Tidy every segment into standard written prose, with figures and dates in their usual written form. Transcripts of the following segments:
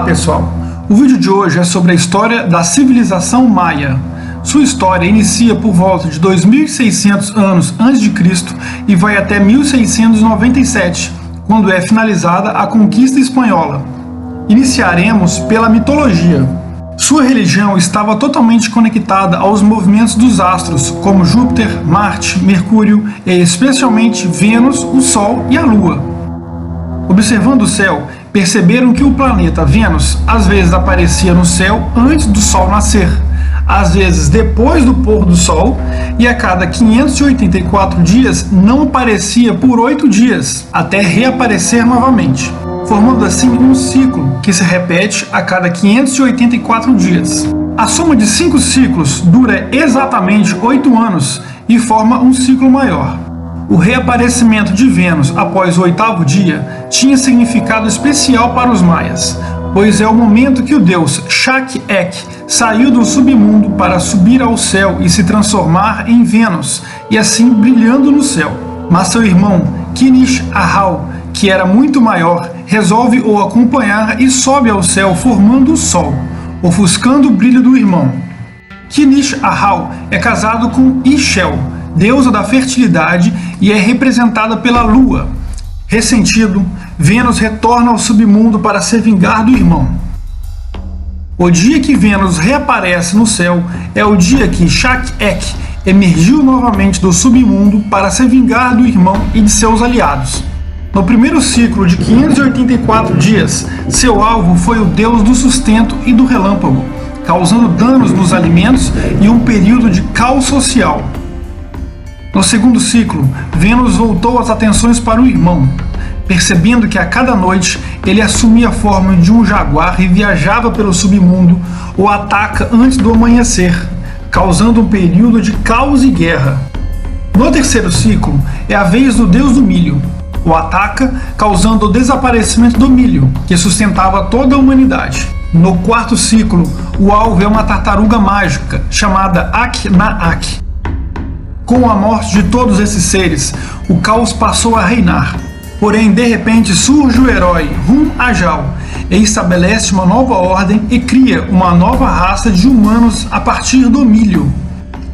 pessoal, o vídeo de hoje é sobre a história da civilização maia. Sua história inicia por volta de 2600 anos antes de Cristo e vai até 1697, quando é finalizada a conquista espanhola. Iniciaremos pela mitologia. Sua religião estava totalmente conectada aos movimentos dos astros, como Júpiter, Marte, Mercúrio e especialmente Vênus, o Sol e a Lua. Observando o céu, perceberam que o planeta Vênus às vezes aparecia no céu antes do Sol nascer, às vezes depois do pôr do Sol, e a cada 584 dias não aparecia por 8 dias, até reaparecer novamente, formando assim um ciclo que se repete a cada 584 dias. A soma de 5 ciclos dura exatamente 8 anos e forma um ciclo maior. O reaparecimento de Vênus após o 8º dia tinha significado especial para os maias, pois é o momento que o deus Shak-Ek saiu do submundo para subir ao céu e se transformar em Vênus, e assim brilhando no céu. Mas seu irmão Kinish-Ahau, que era muito maior, resolve o acompanhar e sobe ao céu formando o Sol, ofuscando o brilho do irmão. Kinish-Ahau é casado com Ixchel, deusa da fertilidade, e é representada pela Lua. Ressentido, Vênus retorna ao submundo para se vingar do irmão. O dia que Vênus reaparece no céu é o dia que Shak-Ek emergiu novamente do submundo para se vingar do irmão e de seus aliados. No primeiro ciclo de 584 dias, seu alvo foi o deus do sustento e do relâmpago, causando danos nos alimentos e um período de caos social. No segundo ciclo, Vênus voltou as atenções para o irmão, percebendo que a cada noite ele assumia a forma de um jaguar e viajava pelo submundo, o ataca antes do amanhecer, causando um período de caos e guerra. No terceiro ciclo, é a vez do deus do milho. O ataca, causando o desaparecimento do milho, que sustentava toda a humanidade. No quarto ciclo, o alvo é uma tartaruga mágica, chamada Ak-Na-Ak. Com a morte de todos esses seres, o caos passou a reinar. Porém, de repente, surge o herói Rum-Ajal e estabelece uma nova ordem e cria uma nova raça de humanos a partir do milho.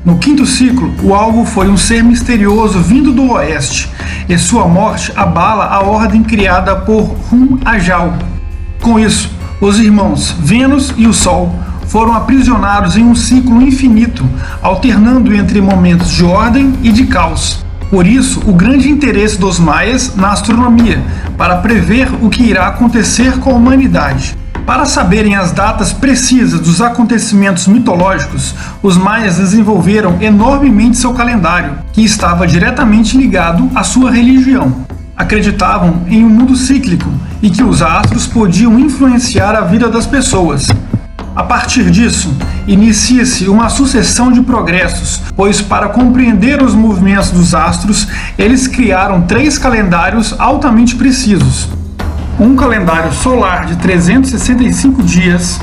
No quinto ciclo, o alvo foi um ser misterioso vindo do oeste, e sua morte abala a ordem criada por Rum-Ajal. Com isso, os irmãos Vênus e o Sol foram aprisionados em um ciclo infinito, alternando entre momentos de ordem e de caos. Por isso, o grande interesse dos maias na astronomia, para prever o que irá acontecer com a humanidade. Para saberem as datas precisas dos acontecimentos mitológicos, os maias desenvolveram enormemente seu calendário, que estava diretamente ligado à sua religião. Acreditavam em um mundo cíclico e que os astros podiam influenciar a vida das pessoas. A partir disso, inicia-se uma sucessão de progressos, pois para compreender os movimentos dos astros, eles criaram 3 calendários altamente precisos. Um calendário solar de 365 dias,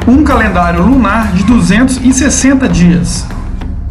um calendário lunar de 260 dias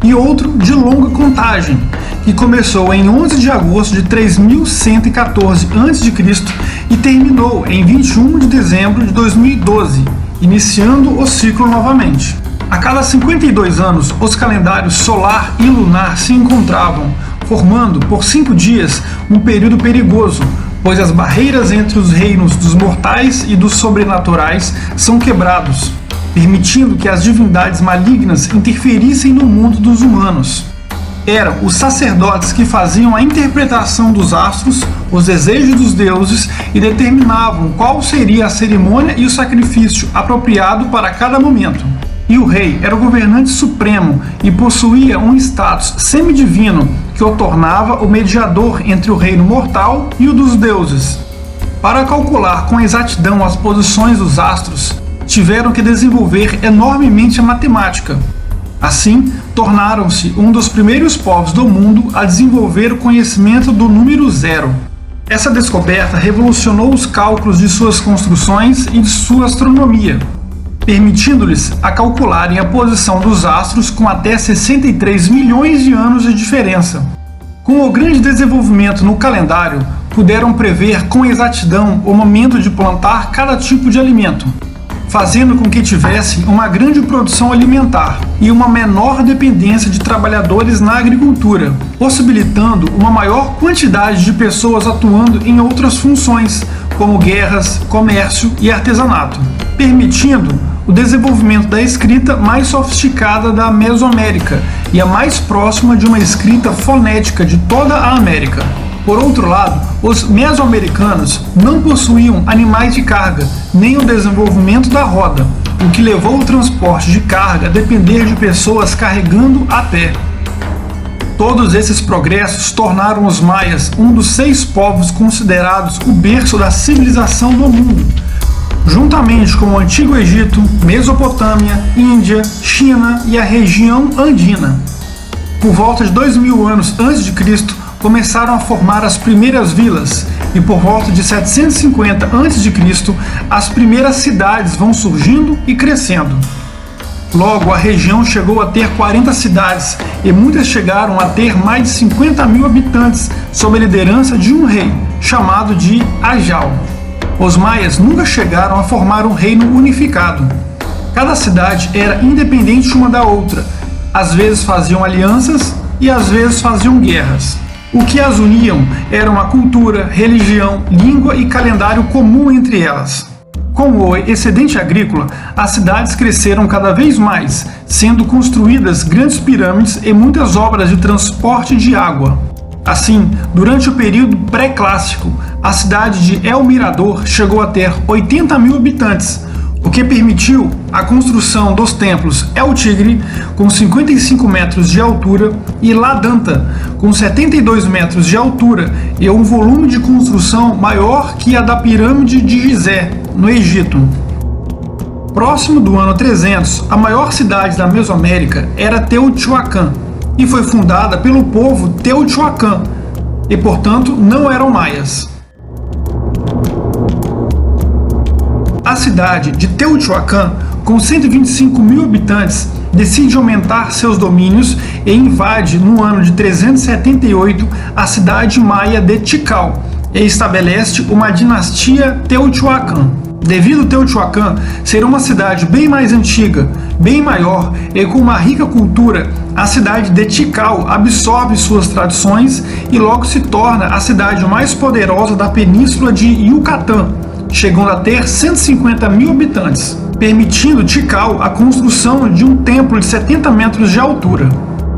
e outro de longa contagem, que começou em 11 de agosto de 3114 a.C. e terminou em 21 de dezembro de 2012, iniciando o ciclo novamente. A cada 52 anos, os calendários solar e lunar se encontravam, formando por 5 dias um período perigoso, pois as barreiras entre os reinos dos mortais e dos sobrenaturais são quebrados, permitindo que as divindades malignas interferissem no mundo dos humanos. Eram os sacerdotes que faziam a interpretação dos astros, os desejos dos deuses e determinavam qual seria a cerimônia e o sacrifício apropriado para cada momento. E o rei era o governante supremo e possuía um status semidivino que o tornava o mediador entre o reino mortal e o dos deuses. Para calcular com exatidão as posições dos astros, tiveram que desenvolver enormemente a matemática. Assim, tornaram-se um dos primeiros povos do mundo a desenvolver o conhecimento do número 0. Essa descoberta revolucionou os cálculos de suas construções e de sua astronomia, permitindo-lhes a calcularem a posição dos astros com até 63 milhões de anos de diferença. Com o grande desenvolvimento no calendário, puderam prever com exatidão o momento de plantar cada tipo de alimento, fazendo com que tivessem uma grande produção alimentar e uma menor dependência de trabalhadores na agricultura, possibilitando uma maior quantidade de pessoas atuando em outras funções, como guerras, comércio e artesanato, permitindo o desenvolvimento da escrita mais sofisticada da Mesoamérica e a mais próxima de uma escrita fonética de toda a América. Por outro lado, os mesoamericanos não possuíam animais de carga, nem o desenvolvimento da roda, o que levou o transporte de carga a depender de pessoas carregando a pé. Todos esses progressos tornaram os maias um dos 6 povos considerados o berço da civilização do mundo, juntamente com o Antigo Egito, Mesopotâmia, Índia, China e a região andina. Por volta de 2000 anos antes de Cristo, começaram a formar as primeiras vilas, e por volta de 750 a.C., as primeiras cidades vão surgindo e crescendo. Logo, a região chegou a ter 40 cidades, e muitas chegaram a ter mais de 50 mil habitantes, sob a liderança de um rei, chamado de Ajau. Os maias nunca chegaram a formar um reino unificado. Cada cidade era independente uma da outra, às vezes faziam alianças e às vezes faziam guerras. O que as uniam era uma cultura, religião, língua e calendário comum entre elas. Com o excedente agrícola, as cidades cresceram cada vez mais, sendo construídas grandes pirâmides e muitas obras de transporte de água. Assim, durante o período pré-clássico, a cidade de El Mirador chegou a ter 80 mil habitantes, o que permitiu a construção dos templos El Tigre, com 55 metros de altura, e La Danta, com 72 metros de altura e um volume de construção maior que a da pirâmide de Gizé, no Egito. Próximo do ano 300, a maior cidade da Mesoamérica era Teotihuacan, e foi fundada pelo povo Teotihuacan, e portanto não eram maias. A cidade de Teotihuacan, com 125 mil habitantes, decide aumentar seus domínios e invade no ano de 378 a cidade maia de Tikal e estabelece uma dinastia Teotihuacan. Devido a Teotihuacan ser uma cidade bem mais antiga, bem maior e com uma rica cultura, a cidade de Tikal absorve suas tradições e logo se torna a cidade mais poderosa da península de Yucatán, chegando a ter 150 mil habitantes, permitindo Tikal a construção de um templo de 70 metros de altura.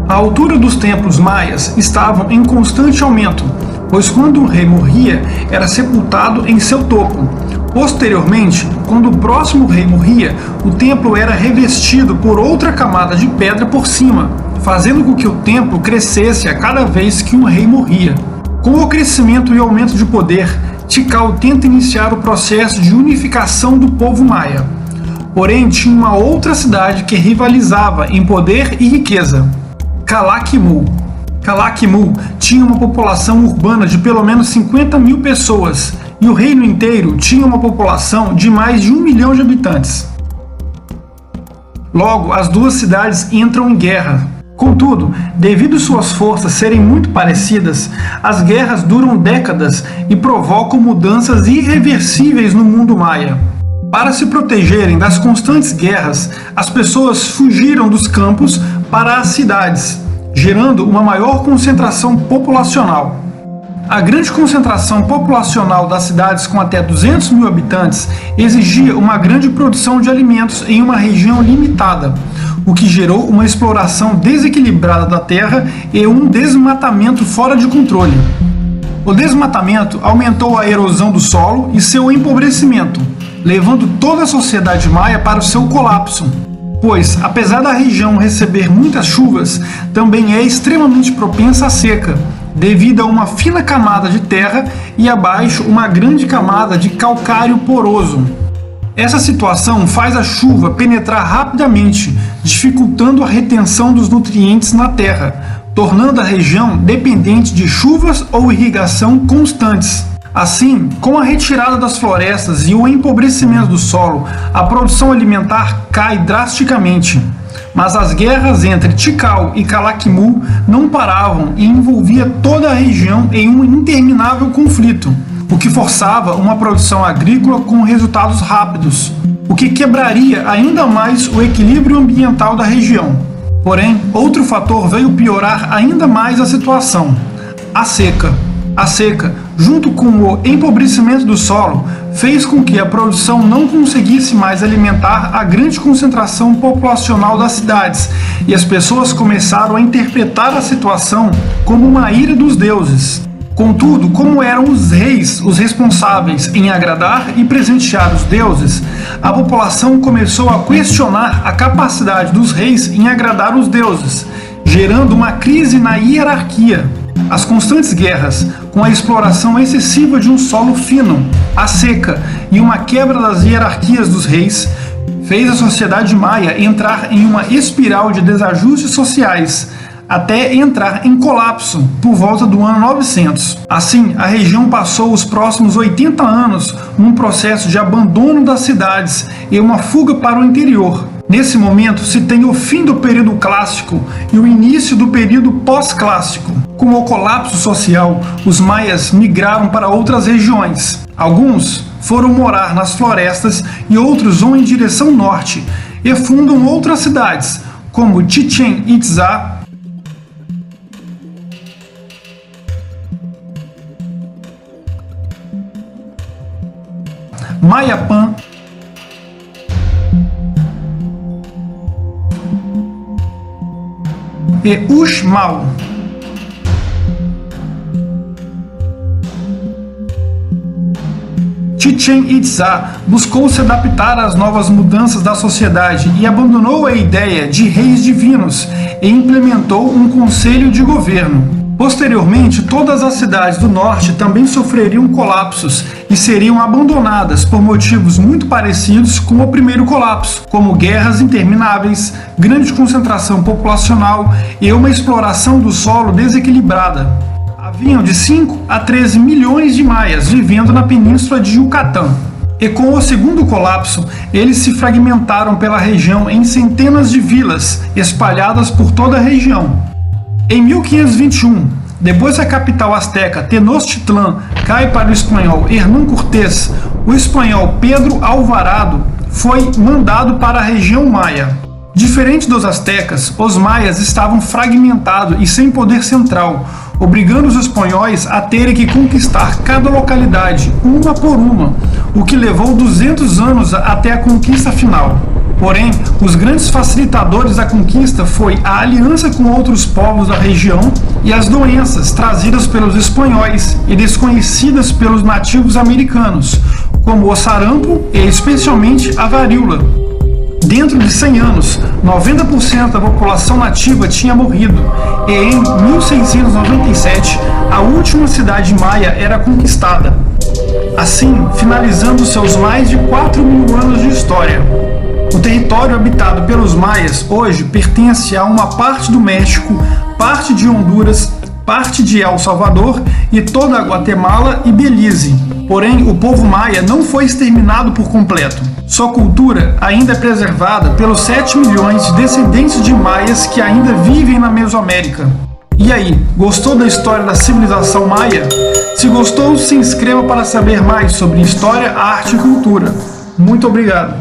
A altura dos templos maias estavam em constante aumento, pois quando o rei morria, era sepultado em seu topo. Posteriormente, quando o próximo rei morria, o templo era revestido por outra camada de pedra por cima, fazendo com que o templo crescesse a cada vez que um rei morria. Com o crescimento e aumento de poder, Tikal tenta iniciar o processo de unificação do povo maia. Porém, tinha uma outra cidade que rivalizava em poder e riqueza: Calakmul. Calakmul tinha uma população urbana de pelo menos 50 mil pessoas, e o reino inteiro tinha uma população de mais de 1 milhão de habitantes. Logo, as duas cidades entram em guerra. Contudo, devido suas forças serem muito parecidas, as guerras duram décadas e provocam mudanças irreversíveis no mundo maia. Para se protegerem das constantes guerras, as pessoas fugiram dos campos para as cidades, gerando uma maior concentração populacional. A grande concentração populacional das cidades com até 200 mil habitantes exigia uma grande produção de alimentos em uma região limitada, o que gerou uma exploração desequilibrada da terra e um desmatamento fora de controle. O desmatamento aumentou a erosão do solo e seu empobrecimento, levando toda a sociedade maia para o seu colapso, pois, apesar da região receber muitas chuvas, também é extremamente propensa à seca, devido a uma fina camada de terra e abaixo uma grande camada de calcário poroso. Essa situação faz a chuva penetrar rapidamente, dificultando a retenção dos nutrientes na terra, tornando a região dependente de chuvas ou irrigação constantes. Assim, com a retirada das florestas e o empobrecimento do solo, a produção alimentar cai drasticamente. Mas as guerras entre Tikal e Calakmul não paravam e envolvia toda a região em um interminável conflito, o que forçava uma produção agrícola com resultados rápidos, o que quebraria ainda mais o equilíbrio ambiental da região. Porém, outro fator veio piorar ainda mais a situação: a seca. A seca, junto com o empobrecimento do solo, fez com que a produção não conseguisse mais alimentar a grande concentração populacional das cidades, e as pessoas começaram a interpretar a situação como uma ira dos deuses. Contudo, como eram os reis os responsáveis em agradar e presentear os deuses, a população começou a questionar a capacidade dos reis em agradar os deuses, gerando uma crise na hierarquia. As constantes guerras, com a exploração excessiva de um solo fino, a seca e uma quebra das hierarquias dos reis, fez a sociedade maia entrar em uma espiral de desajustes sociais, até entrar em colapso por volta do ano 900. Assim, a região passou os próximos 80 anos num processo de abandono das cidades e uma fuga para o interior. Nesse momento se tem o fim do período clássico e o início do período pós-clássico. Com o colapso social, os maias migraram para outras regiões. Alguns foram morar nas florestas e outros vão em direção norte e fundam outras cidades, como Chichén Itzá, Mayapán, e Uxmal. Chichén Itzá buscou se adaptar às novas mudanças da sociedade e abandonou a ideia de reis divinos e implementou um conselho de governo. Posteriormente, todas as cidades do norte também sofreriam colapsos e seriam abandonadas por motivos muito parecidos com o primeiro colapso, como guerras intermináveis, grande concentração populacional e uma exploração do solo desequilibrada. Haviam de 5 a 13 milhões de maias vivendo na península de Yucatán. E com o segundo colapso, eles se fragmentaram pela região em centenas de vilas, espalhadas por toda a região. Em 1521, depois que a capital azteca Tenochtitlán cai para o espanhol Hernán Cortés, o espanhol Pedro Alvarado foi mandado para a região maia. Diferente dos aztecas, os maias estavam fragmentados e sem poder central, obrigando os espanhóis a terem que conquistar cada localidade, uma por uma, o que levou 200 anos até a conquista final. Porém, os grandes facilitadores da conquista foi a aliança com outros povos da região e as doenças trazidas pelos espanhóis e desconhecidas pelos nativos americanos, como o sarampo e especialmente a varíola. Dentro de 100 anos, 90% da população nativa tinha morrido, e em 1697, a última cidade maia era conquistada. Assim, finalizando seus mais de 4.000 anos de história. O território habitado pelos maias hoje pertence a uma parte do México, parte de Honduras, parte de El Salvador e toda a Guatemala e Belize. Porém, o povo maia não foi exterminado por completo. Sua cultura ainda é preservada pelos 7 milhões de descendentes de maias que ainda vivem na Mesoamérica. E aí, gostou da história da civilização maia? Se gostou, se inscreva para saber mais sobre história, arte e cultura. Muito obrigado!